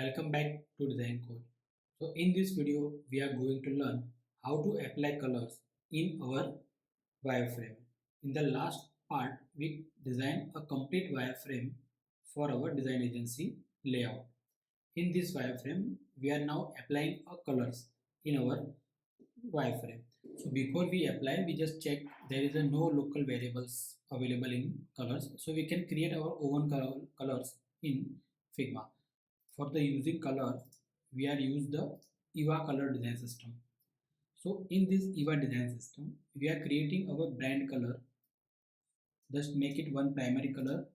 Welcome back to Design Code. So in this video, we are going to learn how to apply colors in our wireframe. In the last part, we designed a complete wireframe for our design agency layout. In this wireframe, we are now applying a colors in our wireframe. So before we apply, we just check there is a no local variables available in colors. So we can create our own colors in Figma. For the using color, we are use the EVA color design system. So in this EVA design system, we are creating our brand color. Just make it one primary color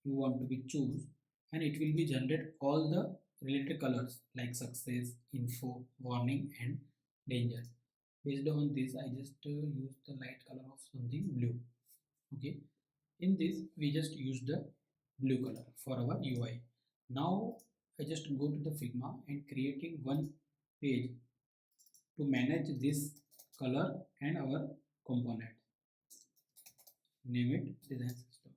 you want to be choose, and it will be generate all the related colors like success, info, warning, and danger. Based on this, I just use the light color of something blue. Okay, in this we just use the blue color for our UI. Now I just go to the Figma and creating one page to manage this color and our component. Name it design system.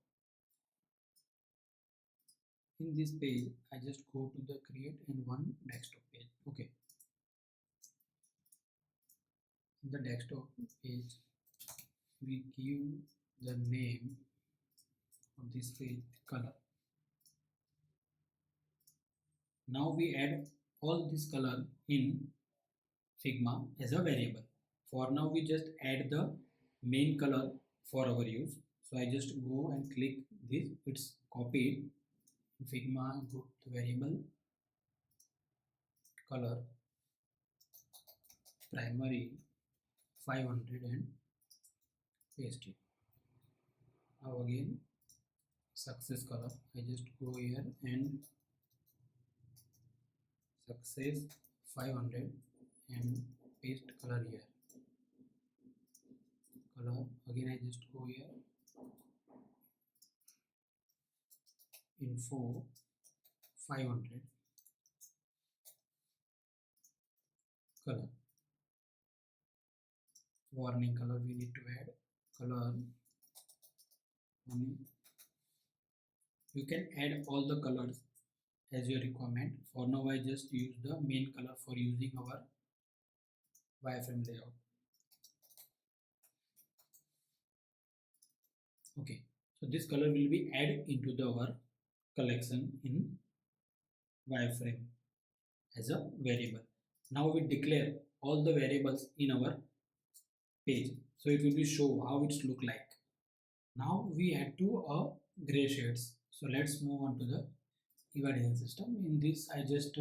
In this page, I just go to the create and one desktop page. Okay. In the desktop page, we give the name of this page color. Now we add all this color in Figma as a variable. For now, we just add the main color for our use. So I just go and click this. It's copied. In Figma, go to variable color primary 500 and paste it. Now again success color. I just go here and success 500 and paste color here. Color again I just go here info 500 color. Warning color we need to add color warning. You can add all the colors as your requirement. For now I just use the main color for using our wireframe layout. Okay, so this color will be added into our collection in wireframe as a variable. Now we declare all the variables in our page, so it will be show how it's look like. Now we add to gray shades. So let's move on to the EVA design system. In this I just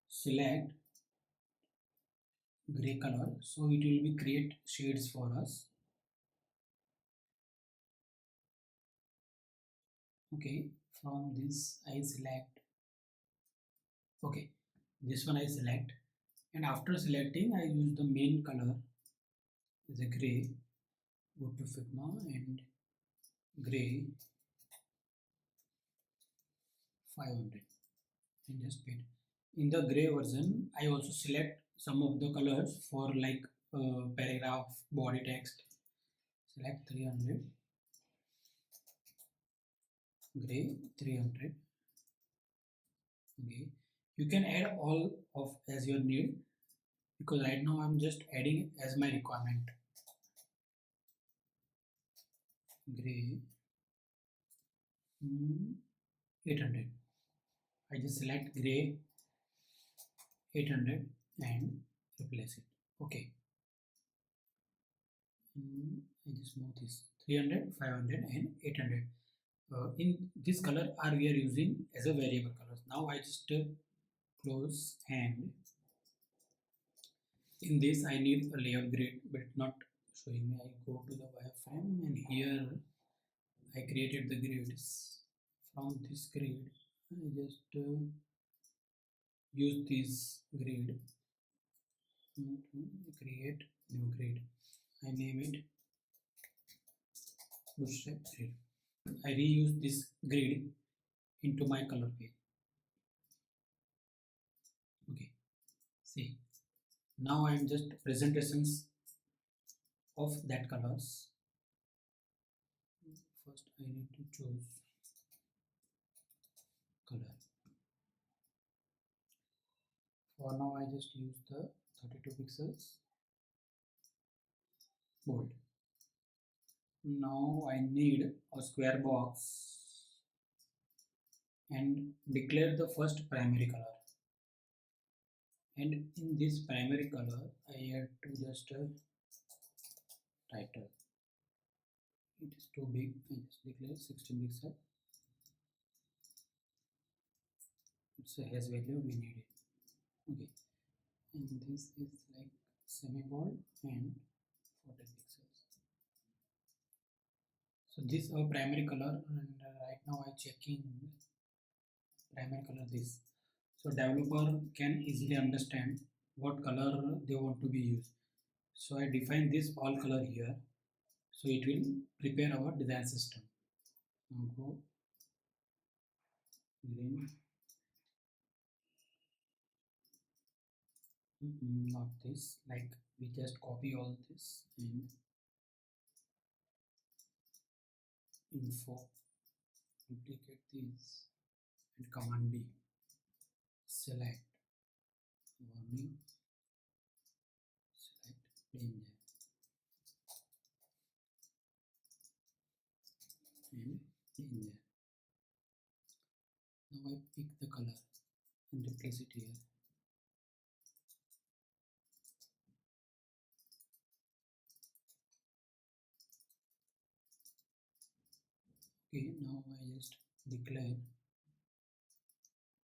select gray color, so it will be create shades for us. Okay, from this I select, okay, this one I select, and after selecting I use the main color as a gray. Go to Figma and gray 500 and just paint. In the gray version I also select some of the colors for like paragraph, body text. Select 300 gray 300. Okay, you can add all of as your need, because right now I'm just adding as my requirement. Gray 800. I just select gray 800 and replace it. Okay, I just move this 300, 500 and 800. In this color are we are using as a variable colors. Now I just close, and in this I need a layout grid, but not showing me. I go to the wireframe and here I created the grids. From this grid I just use this grid to create new grid. I name it bootstrap grid. I reuse this grid into my color page. Okay, see, now I am just presentations of that colors. First I need to choose color. For now I just use the 32 pixels bold. Now I need a square box and declare the first primary color. And in this primary color I add to just a title. It is too big, I just declare 16 pixel. It's a hash value, we need it. Okay, and this is like semi bold and 14 pixels. So this is our primary color, and right now I checking primary color this. So developer can easily understand what color they want to be used. So I define this all color here. So it will prepare our design system. Now go green. Not this. Like we just copy all this and info. Duplicate this and command D. Select warning. Select danger and danger. Now I pick the color and replace it here. Okay, now I just declare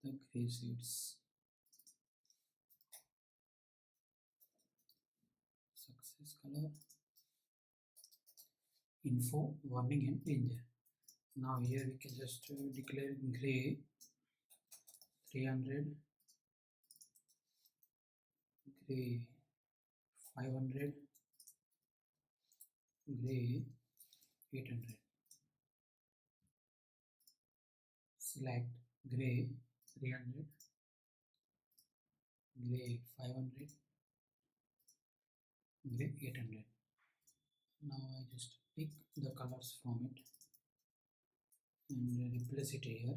the gray sheets. Success color, info, warning and danger. Now here we can just declare gray 300, gray 500, gray 800. Select gray 300, gray 500, gray 800. Now I just pick the colors from it and replace it here.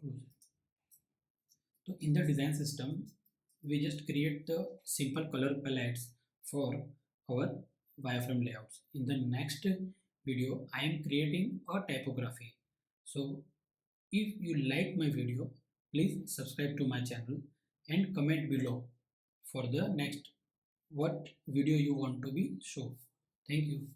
Close it. So in the design system, we just create the simple color palettes for our wireframe layouts. In the next video, I am creating a typography. So if you like my video, please subscribe to my channel and comment below for the next what video you want to be shown. Thank you.